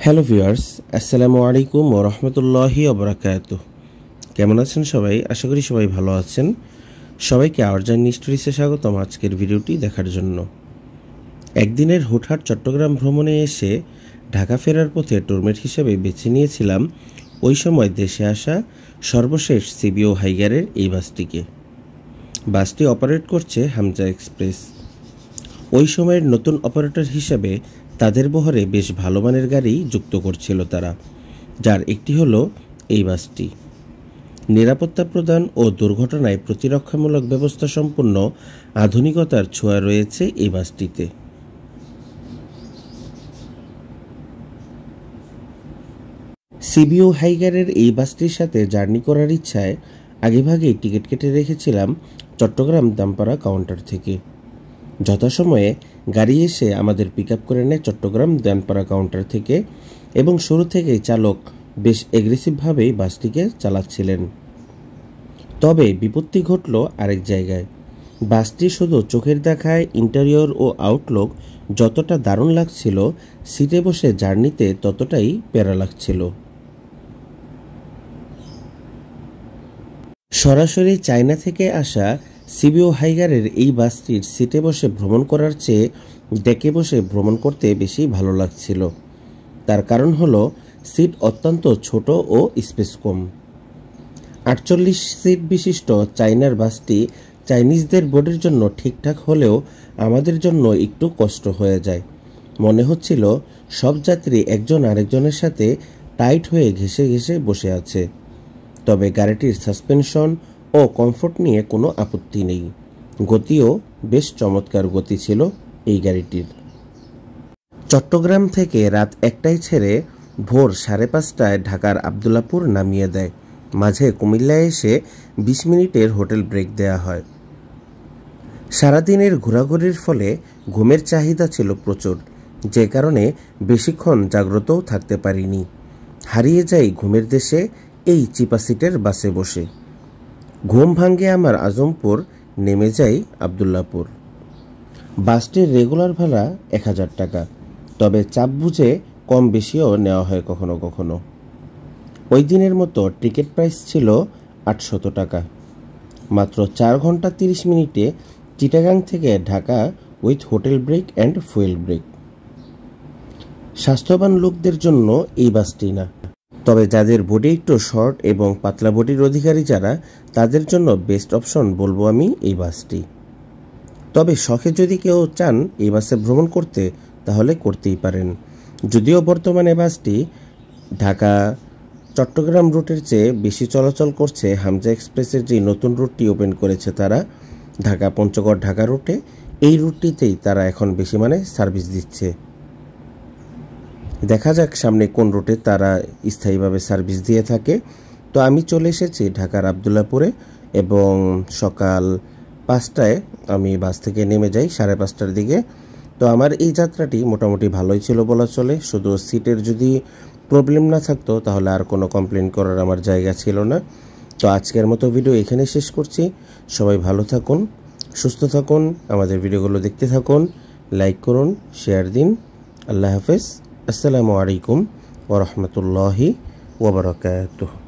Hello viewers, আসসালামু আলাইকুম ওয়া রাহমাতুল্লাহি ওয়া বারাকাতুহু। কেমন আছেন সবাই? আশা করি সবাই ভালো আছেন। সবাইকে আরজান স্টোরিজে স্বাগতম আজকের ভিডিওটি দেখার জন্য। একদিনের হুটহাট চট্টগ্রাম ভ্রমণে এসে ঢাকা ফেরার পথে টুরমেট হিসেবে বেছে নিয়েছিলাম ওই সময় দেশে আসা সর্বশেষ সিবিও হাইগারের এই বাসটিকে। বাসটি অপারেট করছে হামজা এক্সপ্রেস। ওই সময়ের নতুন অপারেটর হিসেবে তাদের বহরে বেশ ভালো মানের গাড়ি যুক্ত করছিল তারা, যার একটি হলো এই বাসটি। নিরাপত্তা প্রদান ও দুর্ঘটনায় প্রতিরক্ষামূলক ব্যবস্থা সম্পন্ন আধুনিকতার ছোঁয়া রয়েছে এই বাসটিতে। সিবিও হাইগারের এই বাসটির সাথে জার্নি করার ইচ্ছায় আগেভাগেই টিকিট কেটে রেখেছিলাম চট্টগ্রাম দামপাড়া কাউন্টার থেকে। যথাসময়ে গাড়ি এসে আমাদের পিক আপ করে নেয় চট্টগ্রাম দামপাড়া কাউন্টার থেকে এবং শুরু থেকেই চালক বেশ এগ্রেসিভভাবেই বাসটিকে চালাচ্ছিলেন। তবে বিপত্তি ঘটল আরেক জায়গায়। বাসটি শুধু চোখের দেখায় ইন্টেরিয়র ও আউটলুক যতটা দারুণ লাগছিল, সিটে বসে জার্নিতে ততটাই প্যারা লাগছিল। সরাসরি চায়না থেকে আসা সিবিও হাইগারের এই বাসটির সিটে বসে ভ্রমণ করার চেয়ে ডেকে বসে ভ্রমণ করতে বেশি ভালো লাগছিল। তার কারণ হলো সিট অত্যন্ত ছোট ও স্পেস কম। 48 সিট বিশিষ্ট চায়নার বাসটি চাইনিজদের বোর্ডের জন্য ঠিকঠাক হলেও আমাদের জন্য একটু কষ্ট হয়ে যায়। মনে হচ্ছিল সব যাত্রী একজন আরেকজনের সাথে টাইট হয়ে ঘেঁষে ঘেঁষে বসে আছে। তবে গাড়িটির সাসপেনশন ও কমফোর্ট নিয়ে কোনো আপত্তি নেই। গতিও বেশ চমৎকার গতি ছিল এই গাড়িটির। চট্টগ্রাম থেকে রাত 1টায় ছেড়ে ভোর 5:30টায় ঢাকার আবদুল্লাপুর নামিয়ে দেয়। মাঝে কুমিল্লায় এসে 20 মিনিটের হোটেল ব্রেক দেয়া হয়। সারাদিনের ঘোরাঘুরির ফলে ঘুমের চাহিদা ছিল প্রচুর, যে কারণে বেশিক্ষণ জাগ্রতও থাকতে পারিনি। হারিয়ে যাই ঘুমের দেশে এই চিপা সিটের বাসে বসে। ঘুম ভাঙ্গে আমার আজমপুর, নেমে যাই আবদুল্লাপুর। বাসটির রেগুলার ভাড়া 1000 টাকা, তবে চাপ বুঝে কম বেশিও নেওয়া হয় কখনো কখনো। ওই দিনের মতো টিকিট প্রাইস ছিল 800 টাকা। মাত্র 4 ঘন্টা 30 মিনিটে চিটাগাং থেকে Dhaka with hotel break and fuel break. স্বাস্থ্যবান লোকদের জন্য এই বাসটি না, তবে যাদের বডি একটু শর্ট এবং পাতলা বডির অধিকারী যারা, তাদের জন্য বেস্ট অপশন বলবো আমি এই বাসটি। তবে শখে যদি কেউ চান এই বাসে ভ্রমণ করতে, তাহলে করতেই পারেন। যদিও বর্তমানে বাসটি ঢাকা চট্টগ্রাম রুটের চেয়ে বেশি চলাচল করছে হামজা এক্সপ্রেসের যে নতুন রুটটি ওপেন করেছে তারা, ঢাকা পঞ্চগড় ঢাকা রুটে। এই রুটটিতেই তারা এখন বেশি সার্ভিস দিচ্ছে। দেখা যাক সামনে কোন রুটে তারা স্থায়ীভাবে সার্ভিস দিয়ে থাকে। তো আমি চলে এসেছি ঢাকার আবদুল্লাপুরে এবং সকাল 5টায় আমি বাস থেকে নেমে যাই 5:30টার দিকে। তো আমার এই যাত্রাটি মোটামুটি ভালোই ছিল বলা চলে। শুধু সিটের যদি প্রবলেম না থাকতো তাহলে আর কোনো কমপ্লেন করার আমার জায়গা ছিল না। তো আজকের মতো ভিডিও এখানে শেষ করছি। সবাই ভালো থাকুন, সুস্থ থাকুন, আমাদের ভিডিওগুলো দেখতে থাকুন, লাইক করুন, শেয়ার দিন। আল্লাহ হাফেজ। আসসালামু আলাইকুম ওয়া রাহমাতুল্লাহি ওয়া বারাকাতুহু।